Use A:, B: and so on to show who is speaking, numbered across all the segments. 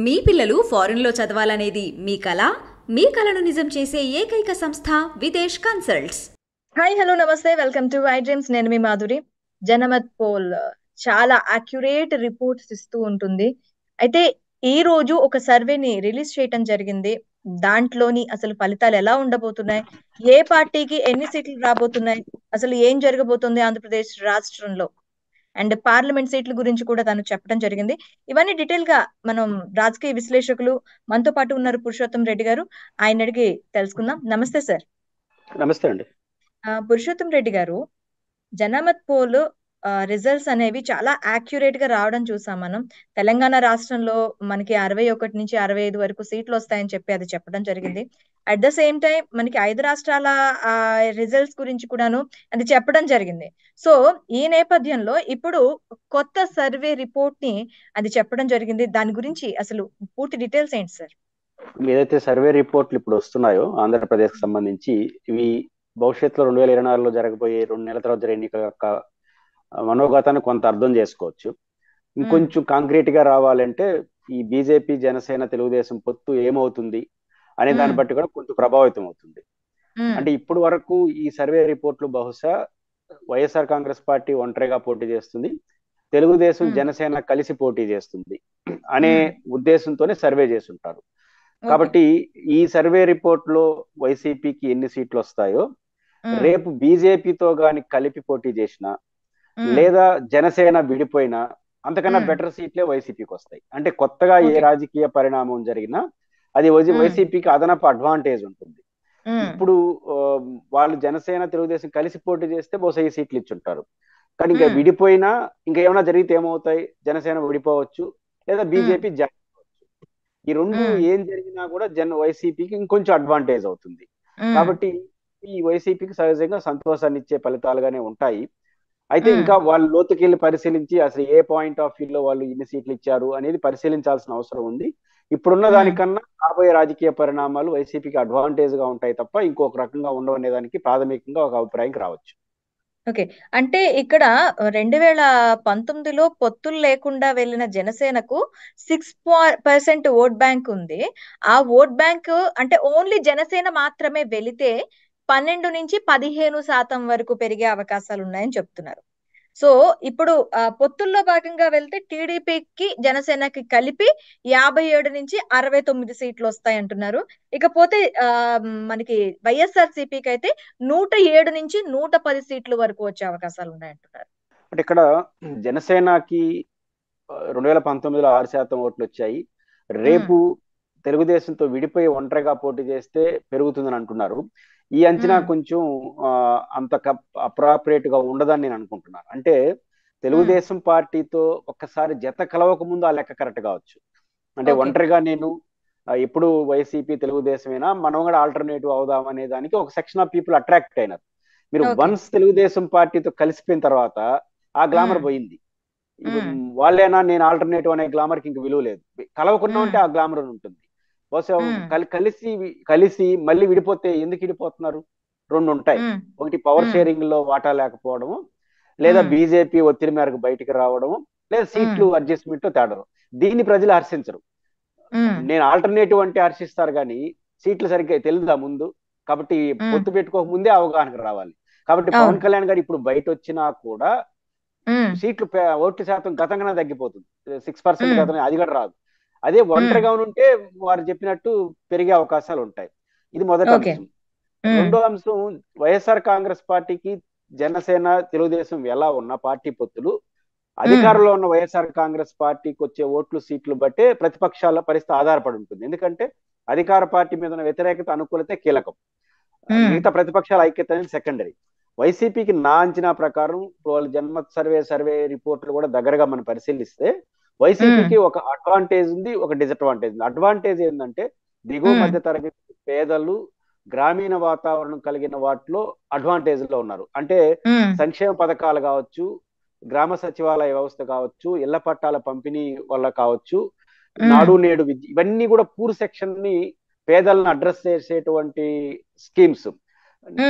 A: మీ పిల్లలు ఫారెన్లో చదవాలనేది మీ కల? మీ కలను నిజం చేసే ఏకైక సంస్థ విదేశ్ కన్సల్ట్స్.
B: హాయ్, హలో, నమస్తే, వెల్కమ్ టు ఐ డ్రీమ్స్. నేను మీ మాధురి. జనమత్ పోల్ చాలా అక్యురేట్ రిపోర్ట్స్ ఇస్తూ ఉంటుంది. అయితే ఈ రోజు ఒక సర్వేని రిలీజ్ చేయటం జరిగింది. దాంట్లోని అసలు ఫలితాలు ఎలా ఉండబోతున్నాయి, ఏ పార్టీకి ఎన్ని సీట్లు రాబోతున్నాయి, అసలు ఏం జరగబోతుంది ఆంధ్రప్రదేశ్ రాష్ట్రంలో, అండ్ పార్లమెంట్ సీట్ల గురించి కూడా తను చెప్పడం జరిగింది. ఇవన్నీ డీటెయిల్ గా మనం రాజకీయ విశ్లేషకులు మనతో పాటు ఉన్నారు, పురుషోత్తం రెడ్డి గారు. ఆయన అడిగి తెలుసుకుందాం. నమస్తే సార్.
C: నమస్తే అండి.
B: పురుషోత్తం రెడ్డి గారు, జనమత్ పోల్ రిజల్ట్స్ అనేవి చాలా యాక్యురేట్ గా రావడం చూసాం మనం. తెలంగాణ రాష్ట్రంలో మనకి 61 నుంచి 65 వరకు సీట్లు వస్తాయని చెప్పి అది చెప్పడం జరిగింది. అట్ ద సేమ్ టైం మనకి 5 రాష్ట్రాల రిజల్ట్స్ గురించి కూడాను అది చెప్పడం జరిగింది. సో ఈ నేపథ్యంలో ఇప్పుడు కొత్త సర్వే రిపోర్ట్ ని అది చెప్పడం జరిగింది. దాని గురించి అసలు పూర్తి డీటెయిల్స్ ఏంటి సార్?
C: ఏదైతే సర్వే రిపోర్ట్లు ఇప్పుడు వస్తున్నాయో ఆంధ్రప్రదేశ్ కి సంబంధించి, ఇవి భవిష్యత్తులో 2024లో జరగబోయే 2 నెలల తర్వాత జరిగే ఎన్నికల యొక్క మనోగతాన్ని కొంత అర్థం చేసుకోవచ్చు. ఇంకొంచెం కాంక్రీట్ గా రావాలంటే ఈ బీజేపీ, జనసేన, తెలుగుదేశం పొత్తు ఏమవుతుంది అనే దాన్ని బట్టి కూడా కొంచెం ప్రభావితం అవుతుంది. అంటే ఇప్పుడు వరకు ఈ సర్వే రిపోర్ట్లు బహుశా వైఎస్ఆర్ కాంగ్రెస్ పార్టీ ఒంటరిగా పోటీ చేస్తుంది, తెలుగుదేశం, జనసేన కలిసి పోటీ చేస్తుంది అనే ఉద్దేశంతోనే సర్వే చేస్తుంటారు. కాబట్టి ఈ సర్వే రిపోర్ట్ లో వైసీపీకి ఎన్ని సీట్లు వస్తాయో, రేపు బీజేపీతో గాని కలిపి పోటీ చేసినా లేదా జనసేన విడిపోయినా అంతకన్నా బెటర్ సీట్లే వైసీపీకి వస్తాయి. అంటే కొత్తగా ఏ రాజకీయ పరిణామం జరిగినా అది వైసీపీకి అదనపు అడ్వాంటేజ్ ఉంటుంది. ఇప్పుడు వాళ్ళు జనసేన, తెలుగుదేశం కలిసి పోటీ చేస్తే బహుశా ఈ సీట్లు ఇచ్చుంటారు. కానీ ఇంకా విడిపోయినా ఇంకా ఏమైనా జరిగితే ఏమవుతాయి, జనసేన విడిపోవచ్చు లేదా బీజేపీ జరగవచ్చు. ఈ రెండు ఏం జరిగినా కూడా వైసీపీకి ఇంకొంచెం అడ్వాంటేజ్ అవుతుంది. కాబట్టి ఈ వైసీపీకి సహజంగా సంతోషాన్ని ఇచ్చే ఫలితాలుగానే ఉంటాయి. అయితే ఇంకా వాళ్ళు లోతుకెళ్ళి పరిశీలించి అసలు ఏ పాయింట్ ఆఫ్ వ్యూలో వాళ్ళు ఇన్ని సీట్లు ఇచ్చారు అనేది పరిశీలించాల్సిన అవసరం ఉంది. ఇప్పుడున్న దానికన్నా రాబోయే రాజకీయ పరిణామాలు వైసీపీకి అడ్వాంటేజ్ గా ఉంటాయి తప్ప ఇంకొక రకంగా ఉండవనే దానికి ప్రాథమికంగా ఒక అభిప్రాయంకి రావచ్చు.
B: ఓకే, అంటే ఇక్కడ 2019లో పొత్తులు లేకుండా వెళ్ళిన జనసేనకు 6% ఓట్ బ్యాంక్ ఉంది. ఆ ఓట్ బ్యాంక్ అంటే ఓన్లీ జనసేన మాత్రమే వెళితే 12 నుంచి 15% వరకు పెరిగే అవకాశాలు ఉన్నాయని చెప్తున్నారు. సో ఇప్పుడు పొత్తుల్లో భాగంగా వెళ్తే టీడీపీకి, జనసేనకి కలిపి 57 నుంచి 69 సీట్లు వస్తాయి అంటున్నారు. ఇకపోతే మనకి వైఎస్ఆర్ సిపికి అయితే 107 నుంచి 110 సీట్ల వరకు వచ్చే అవకాశాలు ఉన్నాయంటున్నారు.
C: అంటే ఇక్కడ జనసేనకి 2019లో 6% ఓట్లు వచ్చాయి. రేపు తెలుగుదేశంతో విడిపోయి ఒంటరిగా పోటీ చేస్తే పెరుగుతుందని అంటున్నారు. ఈ అంచనా కొంచెం అంత అప్రాపరియేట్ గా ఉండదని నేను అనుకుంటున్నాను. అంటే తెలుగుదేశం పార్టీతో ఒక్కసారి జత కలవక ముందు ఆ లెక్క కరెక్ట్ కావచ్చు. అంటే ఒంటరిగా నేను ఎప్పుడు వైసీపీ, తెలుగుదేశమైనా మనం కూడా ఆల్టర్నేటివ్ అవుదాం అనే దానికి ఒక సెక్షన్ ఆఫ్ పీపుల్ అట్రాక్ట్ అయినారు. మీరు వన్స్ తెలుగుదేశం పార్టీతో కలిసిపోయిన తర్వాత ఆ గ్లామర్ పోయింది. వాళ్ళేనా నేను ఆల్టర్నేటివ్ అనే గ్లామర్కి ఇంక విలువ లేదు. కలవకుండా ఉంటే ఆ గ్లామర్ ఉంటుంది. బహుశా కలిసి మళ్ళీ విడిపోతే ఎందుకు విడిపోతున్నారు? రెండు ఉంటాయి. ఒకటి పవర్ షేరింగ్ లో వాటా లేకపోవడము, లేదా బీజేపీ ఒత్తిడి మేరకు బయటికి రావడము, లేదా సీట్లు అడ్జస్ట్మెంట్ తేడరు. దీన్ని ప్రజలు హర్షించరు. నేను ఆల్టర్నేటివ్ అంటే హర్షిస్తారు కానీ సీట్లు సరిగ్గా తెలుదా ముందు. కాబట్టి పొత్తు పెట్టుకోక ముందే అవగాహనకు రావాలి. కాబట్టి పవన్ కళ్యాణ్ గారు ఇప్పుడు బయట వచ్చినా కూడా సీట్లు ఓట్ల శాతం గతంగానే తగ్గిపోతుంది. 6% గతంగా, అది కూడా రాదు. అదే ఒంటరిగా ఉంటే వారు చెప్పినట్టు పెరిగే అవకాశాలు ఉంటాయి. ఇది మొదటి అంశం. రెండో అంశం, వైఎస్ఆర్ కాంగ్రెస్ పార్టీకి జనసేన, తెలుగుదేశం ఎలా ఉన్న పార్టీ పొత్తులు, అధికారంలో ఉన్న వైఎస్ఆర్ కాంగ్రెస్ పార్టీకి వచ్చే ఓట్లు, సీట్లు బట్టే ప్రతిపక్షాల పరిస్థితి ఆధారపడి ఉంటుంది. ఎందుకంటే అధికార పార్టీ మీద ఉన్న వ్యతిరేకత, అనుకూలతే కీలకం, మిగతా ప్రతిపక్షాల ఐక్యత అనేది సెకండరీ. వైసీపీకి నా అంచనా ప్రకారం వాళ్ళ జన్మత్ సర్వే రిపోర్ట్లు కూడా దగ్గరగా మనం పరిశీలిస్తే వైసీపీకి ఒక అడ్వాంటేజ్ ఉంది, ఒక డిసడ్వాంటేజ్ ఉంది. అడ్వాంటేజ్ ఏంటంటే దిగువ మధ్య తరగతి పేదలు, గ్రామీణ వాతావరణం కలిగిన వాటిలో అడ్వాంటేజ్ లో ఉన్నారు. అంటే సంక్షేమ పథకాలు కావచ్చు, గ్రామ సచివాలయ వ్యవస్థ కావచ్చు, ఇళ్ల పట్టాల పంపిణీ వల్ల కావచ్చు, నాడు నేడు విద్య, ఇవన్నీ కూడా పూర్ సెక్షన్ ని, పేదలను అడ్రస్ చేసేటువంటి స్కీమ్స్.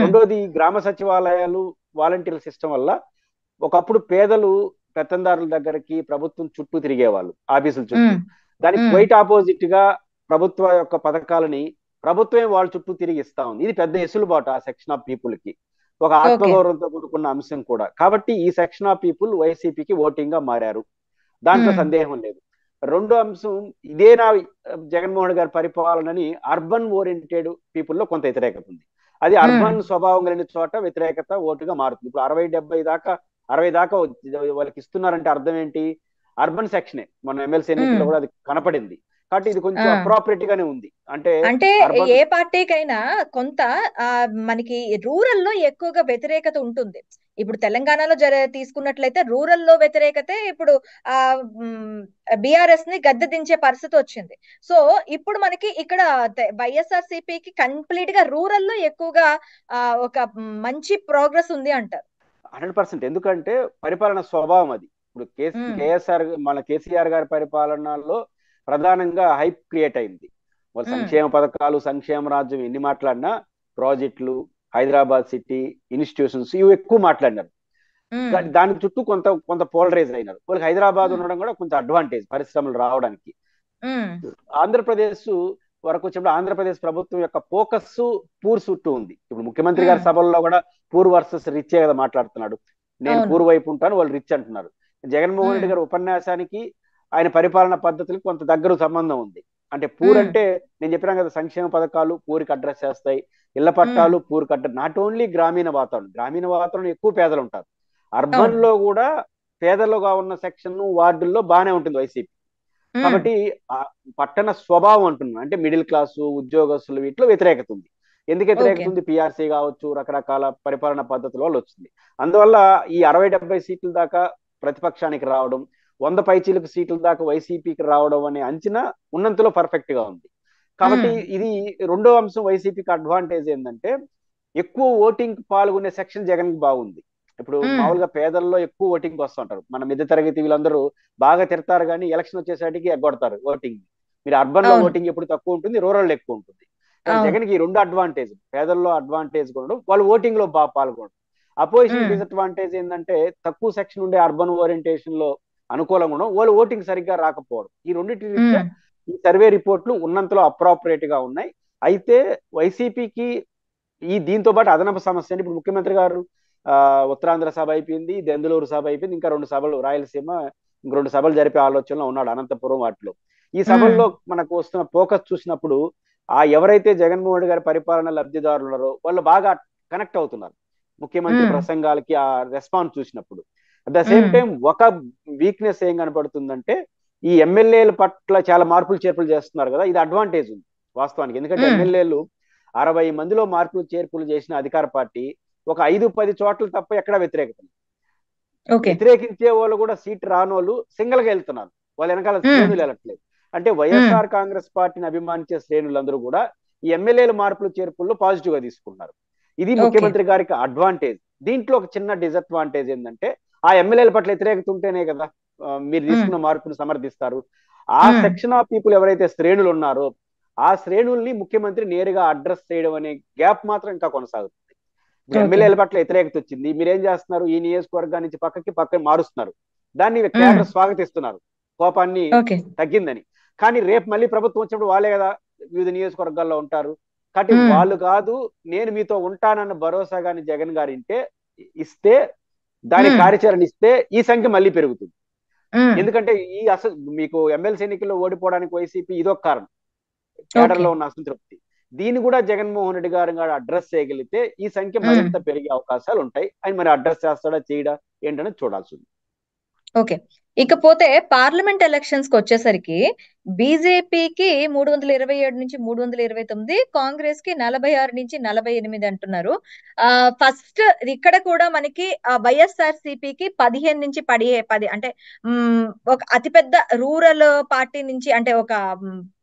C: రెండోది, గ్రామ సచివాలయాలు, వాలంటీర్ సిస్టమ్ వల్ల ఒకప్పుడు పేదలు పెత్తందారుల దగ్గరికి ప్రభుత్వం చుట్టూ తిరిగేవాళ్ళు, ఆఫీసుల చుట్టూ.
B: ఉమ్,
C: దానికి
B: ఉమ్,
C: క్వైట్ ఆపోజిట్ గా ప్రభుత్వ యొక్క పథకాలని ప్రభుత్వమే వాళ్ళ చుట్టూ తిరిగి ఇస్తా ఉంది. ఇది పెద్ద ఎసులుబాటు ఆ సెక్షన్ ఆఫ్ పీపుల్ కి, ఒక
B: ఓకే.
C: ఆత్మగౌరవంతో కూడుకున్న అంశం కూడా. కాబట్టి ఈ సెక్షన్ ఆఫ్ పీపుల్ వైసీపీకి ఓటింగ్ గా మారారు, దాంట్లో
B: ఉమ్,
C: సందేహం లేదు. రెండో అంశం, ఇదే నా జగన్మోహన్ గారి పరిపాలనని అర్బన్ ఓరియంటెడ్ పీపుల్ లో కొంత వ్యతిరేకత ఉంది. అది
B: ఉమ్,
C: అర్బన్ స్వభావం కలిగిన చోట వ్యతిరేకత ఓటుగా మారుతుంది. ఇప్పుడు 60-70 దాకా 60 దాకా వాళ్ళకి ఇస్తున్నారంటే అర్థం ఏంటి? అర్బన్ సెక్షనే. మన ఎమ్మెల్సీ ఎన్నికల్లో
B: ఉమ్,
C: కూడా అది కనపడింది. కాబట్టి ఇది కొంచెం
B: ఆ.
C: అప్రాపరియేట్ గానే ఉంది. అంటే
B: అంటే
C: అర్బన్
B: ఏ పార్టీకైనా కొంత ఆ మనకి రూరల్ లో ఎక్కువగా వ్యతిరేకత ఉంటుంది. ఇప్పుడు తెలంగాణలో తీసుకున్నట్లయితే రూరల్ లో వ్యతిరేకతే ఇప్పుడు ఆ బిఆర్ఎస్ ని గద్దె దించే పరిస్థితి వచ్చింది. సో ఇప్పుడు మనకి ఇక్కడ వైఎస్ఆర్ సిపికి కంప్లీట్ గా రూరల్ లో ఎక్కువగా ఒక మంచి ప్రోగ్రెస్ ఉంది అంటారు.
C: 100%. ఎందుకంటే పరిపాలన స్వభావం అది. ఇప్పుడు
B: ఉమ్,
C: మన కేసీఆర్ గారి పరిపాలనలో ప్రధానంగా హైప్ క్రియేట్ అయింది. వాళ్ళు
B: ఉమ్,
C: సంక్షేమ పథకాలు, సంక్షేమ రాజ్యం ఎన్ని మాట్లాడినా, ప్రాజెక్టులు, హైదరాబాద్ సిటీ, ఇన్స్టిట్యూషన్స్ ఇవి ఎక్కువ మాట్లాడినారు.
B: ఉమ్,
C: దాని చుట్టూ కొంత కొంత పోలరైజ్ అయినారు. వాళ్ళకి హైదరాబాద్
B: ఉమ్,
C: ఉండడం కూడా కొంచెం అడ్వాంటేజ్ పరిశ్రమలు రావడానికి.
B: ఉమ్,
C: ఆంధ్రప్రదేశ్ వరకు వచ్చినప్పుడు ఆంధ్రప్రదేశ్ ప్రభుత్వం యొక్క ఫోకస్ పూర్ చుట్టూ ఉంది. ఇప్పుడు ముఖ్యమంత్రి గారి
B: ఉమ్,
C: సభల్లో కూడా పూర్ వర్సెస్ రిచ్చే కదా మాట్లాడుతున్నాడు. నేను
B: అవును.
C: పూర్ వైపు ఉంటాను, వాళ్ళు రిచ్ అంటున్నారు. జగన్మోహన్
B: ఉమ్,
C: రెడ్డి గారి ఉపన్యాసానికి ఆయన పరిపాలన పద్ధతులకు కొంత దగ్గర సంబంధం ఉంది. అంటే పూర్
B: ఉమ్,
C: అంటే నేను చెప్పినా కదా, సంక్షేమ పథకాలు పూరికి అడ్రస్ చేస్తాయి, ఇళ్ల
B: ఉమ్,
C: పట్టాలు పూరికి అడ్రస్. నాట్ ఓన్లీ గ్రామీణ వాతావరణం, గ్రామీణ వాతావరణం ఎక్కువ పేదలు ఉంటారు. అర్బన్
B: అవును.
C: లో కూడా పేదలుగా ఉన్న సెక్షన్ వార్డుల్లో బాగానే ఉంటుంది వైసీపీ.
B: ఉమ్,
C: కాబట్టి ఆ పట్టణ స్వభావం అంటున్నాను, అంటే మిడిల్ క్లాసు ఉద్యోగస్తులు వీటిలో వ్యతిరేకత ఉంది. ఎందుకు
B: ఓకే.
C: వ్యతిరేకత ఉంది? పిఆర్సీ కావచ్చు, రకరకాల పరిపాలన పద్ధతుల వల్ల వచ్చింది. అందువల్ల ఈ 60-70 సీట్ల దాకా ప్రతిపక్షానికి రావడం, 100 పైచీలకు సీట్ల దాకా వైసీపీకి రావడం అనే అంచనా ఉన్నంతలో పర్ఫెక్ట్ గా ఉంది. కాబట్టి
B: ఉమ్,
C: ఇది రెండో అంశం. వైసీపీకి అడ్వాంటేజ్ ఏంటంటే ఎక్కువ ఓటింగ్ పాల్గొనే సెక్షన్ జగన్ కి బాగుంది. ఇప్పుడు
B: ఉమ్,
C: మామూలుగా పేదల్లో ఎక్కువ ఓటింగ్ వస్తుంటారు. మన మధ్య తరగతి వీళ్ళందరూ బాగా తిడతారు, కానీ ఎలక్షన్ వచ్చేసరికి ఎగ్గొడతారు ఓటింగ్. మీరు అర్బన్ లో
B: అవును.
C: ఓటింగ్ ఎప్పుడు తక్కువ ఉంటుంది, రూరల్ లో ఎక్కువ ఉంటుంది. కానీ
B: అవును.
C: జగన్ కి ఈ రెండు అడ్వాంటేజ్, పేదల్లో అడ్వాంటేజ్ కొనడం, వాళ్ళు ఓటింగ్ లో బాగా పాల్గొనడం. అపోజిషన్
B: ఉమ్,
C: డిసడ్వాంటేజ్ ఏంటంటే తక్కువ సెక్షన్ ఉండే అర్బన్ ఓరియంటేషన్ లో అనుకూలంగా ఉండడం, వాళ్ళు ఓటింగ్ సరిగ్గా రాకపోవడం. ఈ రెండింటి రీత్యా
B: ఉమ్,
C: ఈ సర్వే రిపోర్ట్లు ఉన్నంతలో అప్రాపరియేట్ గా ఉన్నాయి. అయితే వైసీపీకి దీంతో పాటు అదనపు సమస్య అంటే, ఇప్పుడు ముఖ్యమంత్రి గారు ఉత్తరాంధ్ర సభ అయిపోయింది, దెందులూరు సభ అయిపోయింది, ఇంకా 2 సభలు రాయలసీమ, ఇంక 2 సభలు జరిపే ఆలోచనలో ఉన్నాడు, అనంతపురం వాటిలో. ఈ
B: ఉమ్,
C: సభల్లో మనకు వస్తున్న ఫోకస్ చూసినప్పుడు ఎవరైతే జగన్మోహన్ రెడ్డి గారి పరిపాలన లబ్ధిదారులు ఉన్నారో వాళ్ళు బాగా కనెక్ట్ అవుతున్నారు ముఖ్యమంత్రి
B: ఉమ్,
C: ప్రసంగాలకి. ఆ రెస్పాన్స్ చూసినప్పుడు at the same
B: um,
C: time ఒక వీక్నెస్ ఏం కనపడుతుందంటే, ఈ ఎమ్మెల్యేల పట్ల చాలా మార్పులు చేర్పులు చేస్తున్నారు కదా, ఇది అడ్వాంటేజ్ ఉంది వాస్తవానికి. ఎందుకంటే
B: ఉమ్,
C: ఎమ్మెల్యేలు 60 మందిలో మార్పులు చేర్పులు చేసిన అధికార పార్టీ ఒక 5-10 చోట్ల తప్ప ఎక్కడా వ్యతిరేకత లేదు.
B: ఓకే.
C: వ్యతిరేకించే వాళ్ళు కూడా సీట్ రానోళ్ళు సింగిల్ గా వెళ్తున్నారు, వాళ్ళ వెనకాల
B: ఉమ్,
C: శ్రేణులు వెళ్ళట్లేదు. అంటే
B: ఉమ్,
C: వైఎస్ఆర్ కాంగ్రెస్ పార్టీని అభిమానించే శ్రేణులందరూ కూడా ఈ ఎమ్మెల్యేల మార్పులు చేర్పుల్లో పాజిటివ్ గా తీసుకున్నారు. ఇది
B: ఓకే.
C: ముఖ్యమంత్రి గారికి అడ్వాంటేజ్. దీంట్లో ఒక చిన్న డిసడ్వాంటేజ్ ఏంటంటే, ఆ ఎమ్మెల్యేల పట్ల వ్యతిరేకత ఉంటేనే కదా మీరు
B: ఉమ్,
C: తీసుకున్న మార్పును సమర్థిస్తారు. ఆ
B: ఉమ్,
C: సెక్షన్ ఆఫ్ పీపుల్ ఎవరైతే శ్రేణులు ఉన్నారో ఆ శ్రేణుల్ని ముఖ్యమంత్రి నేరుగా అడ్రస్ చేయడం అనే గ్యాప్ మాత్రం ఇంకా కొనసాగుతుంది. ఇప్పుడు
B: ఓకే.
C: ఎమ్మెల్యేల పట్ల వ్యతిరేకత వచ్చింది, మీరేం చేస్తున్నారు? ఈ నియోజకవర్గాన్ని నుంచి పక్కకి మారుస్తున్నారు. దాన్ని
B: ఉమ్,
C: కేడర్ స్వాగతిస్తున్నారు, కోపాన్ని
B: ఓకే.
C: తగ్గిందని. కానీ రేపు మళ్ళీ ప్రభుత్వం వచ్చినప్పుడు వాళ్ళే కదా వివిధ నియోజకవర్గాల్లో ఉంటారు. కాబట్టి
B: ఉమ్,
C: వాళ్ళు కాదు, నేను మీతో ఉంటానన్న భరోసా కానీ జగన్ గారు ఇస్తే, దాని
B: ఉమ్,
C: కార్యాచరణ ఇస్తే ఈ సంఖ్య మళ్ళీ పెరుగుతుంది.
B: ఉమ్,
C: ఎందుకంటే అసలు మీకు ఎమ్మెల్సీ ఎన్నికల్లో ఓడిపోవడానికి వైసీపీ ఇదొక కారణం,
B: ఓకే.
C: కేడర్లో ఉన్న అసంతృప్తి. దీన్ని కూడా జగన్మోహన్ రెడ్డి గారు అడ్రస్ చేయగలిగితే ఈ సంఖ్య
B: ఉమ్,
C: మరింత పెరిగే అవకాశాలు ఉంటాయి. ఆయన మరి అడ్రస్ చేస్తాడా చేయడా ఏంటనేది చూడాల్సి ఉంది.
B: ఓకే. ఇకపోతే పార్లమెంట్ ఎలక్షన్స్ కి వచ్చేసరికి బీజేపీకి 327 నుంచి 329, కాంగ్రెస్ కి 46 నుంచి 48 అంటున్నారు. ఫస్ట్ ఇక్కడ కూడా మనకి వైఎస్ఆర్ సిపికి 15 నుంచి 10 అంటే ఉమ్, ఒక అతిపెద్ద రూరల్ పార్టీ నుంచి అంటే ఒక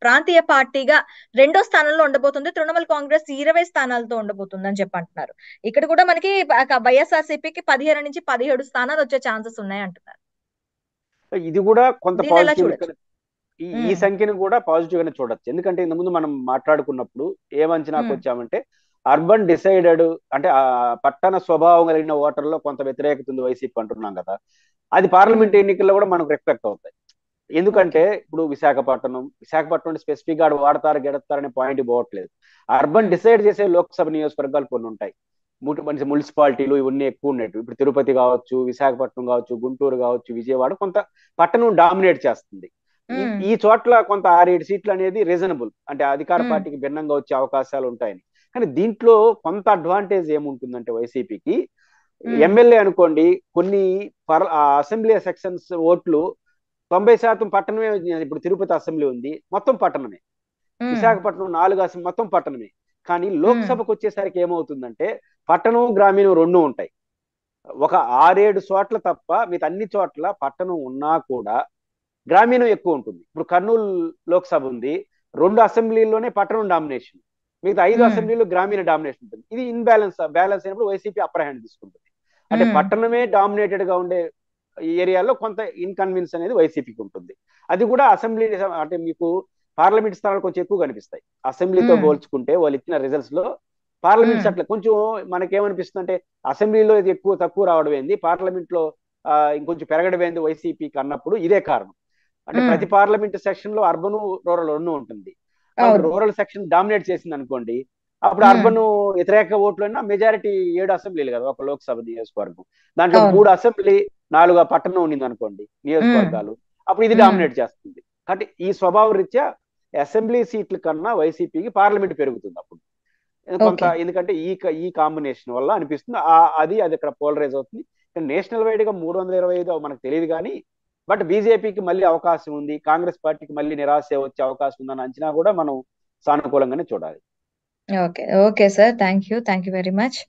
B: ప్రాంతీయ పార్టీగా రెండో స్థానంలో ఉండబోతుంది. తృణమూల్ కాంగ్రెస్ 20 స్థానాలతో ఉండబోతుంది అని చెప్పి అంటున్నారు. ఇక్కడ కూడా మనకి వైఎస్ఆర్ సిపికి 15 నుంచి 17 స్థానాలు వచ్చే ఛాన్సెస్ ఉన్నాయి అంటున్నారు.
C: ఇది కూడా కొంత
B: దీన్ని ఎలా
C: పాజిటివ్
B: చూడొచ్చు?
C: ఈ సంఖ్యను కూడా పాజిటివ్ గానే చూడొచ్చు. ఎందుకంటే ఇంతకుముందు మనం మాట్లాడుకున్నప్పుడు ఏం అంచనాకు
B: ఉమ్,
C: వచ్చామంటే, అర్బన్ డిసైడెడ్ అంటే ఆ పట్టణ స్వభావం కలిగిన ఓటర్లో కొంత వ్యతిరేకత ఉంది వైసీపీ అంటున్నాం కదా, అది పార్లమెంట్ ఎన్నికల్లో కూడా మనకు రిఫ్లెక్ట్ అవుతాయి. ఎందుకంటే ఇప్పుడు విశాఖపట్నం స్పెసిఫిక్ గా వాడతారు గెడతారనే పాయింట్ పోవట్లేదు. అర్బన్ డిసైడ్ చేసే లోక్సభ నియోజకవర్గాలు కొన్ని ఉంటాయి, మంచి మున్సిపాలిటీలు ఇవన్నీ ఎక్కువ ఉన్నట్టు. ఇప్పుడు తిరుపతి కావచ్చు, విశాఖపట్నం కావచ్చు, గుంటూరు కావచ్చు, విజయవాడ కొంత పట్టణం డామినేట్ చేస్తుంది. ఈ చోట్ల కొంత 6-7 సీట్లు అనేది రీజనబుల్, అంటే అధికార పార్టీకి భిన్నంగా వచ్చే అవకాశాలు ఉంటాయని. కానీ దీంట్లో కొంత అడ్వాంటేజ్ ఏముంటుందంటే వైసీపీకి, ఎమ్మెల్యే అనుకోండి కొన్ని అసెంబ్లీ సెక్షన్స్ ఓట్లు 90% పట్టణమే. ఇప్పుడు తిరుపతి అసెంబ్లీ ఉంది, మొత్తం పట్టణమే. విశాఖపట్నం 4 మొత్తం పట్టణమే. కానీ లోక్సభకు వచ్చేసరికి ఏమవుతుందంటే పట్టణం గ్రామీణం 2 ఉంటాయి. ఒక 6-7 చోట్ల తప్ప మిగతా అన్ని చోట్ల పట్టణం ఉన్నా కూడా గ్రామీణం ఎక్కువ ఉంటుంది. ఇప్పుడు కర్నూలు లోక్సభ ఉంది, 2 అసెంబ్లీలోనే పట్టణం డామినేషన్, మిగతా 5 అసెంబ్లీలో గ్రామీణ డామినేషన్ ఉంటుంది. ఇది బ్యాలెన్స్ అయినప్పుడు వైసీపీ అప్పర్ హ్యాండ్ తీసుకుంటుంది. అంటే పట్టణమే డామినేటెడ్ గా ఉండే ఏరియాలో కొంత ఇన్కన్వీనియన్స్ అనేది వైసీపీకి ఉంటుంది. అది కూడా అసెంబ్లీ అంటే మీకు పార్లమెంట్ స్థానాలు కొంచెం ఎక్కువ కనిపిస్తాయి అసెంబ్లీతో పోల్చుకుంటే. వాళ్ళు ఇచ్చిన రిజల్ట్స్ లో పార్లమెంట్ అట్లా కొంచెం మనకేమనిపిస్తుంది అంటే అసెంబ్లీలో ఇది ఎక్కువ తక్కువ రావడం ఏంది, పార్లమెంట్ లో ఇంకొంచెం పెరగడం ఏంది వైసీపీకి అన్నప్పుడు ఇదే కారణం. అంటే ప్రతి పార్లమెంట్ సెక్షన్ లో అర్బన్ రూరల్ 2 ఉంటుంది. రూరల్ సెక్షన్ డామినేట్ చేసింది అనుకోండి, అప్పుడు అర్బన్ వ్యతిరేక ఓట్లు అయినా మెజారిటీ 7 అసెంబ్లీలు కదా ఒక లోక్సభ నియోజకవర్గం, దాంట్లో 3 అసెంబ్లీ 4 పట్టణం ఉండింది అనుకోండి నియోజకవర్గాలు, అప్పుడు ఇది డామినేట్ చేస్తుంది. కాబట్టి ఈ స్వభావ రీత్యా అసెంబ్లీ సీట్ల కన్నా వైసీపీకి పార్లమెంట్ పెరుగుతుంది అప్పుడు కొంత, ఎందుకంటే ఈ కాంబినేషన్ వల్ల అనిపిస్తుంది. అది అక్కడ పోలరైజ్ అవుతుంది. నేషనల్ వైడ్ గా 325 మనకు తెలియదు కానీ, బట్ బీజేపీకి మళ్ళీ అవకాశం ఉంది, కాంగ్రెస్ పార్టీకి మళ్ళీ నిరాశ వచ్చే అవకాశం ఉందన్న అంచనా కూడా మనం సానుకూలంగానే చూడాలి.
B: Okay sir, thank you very much.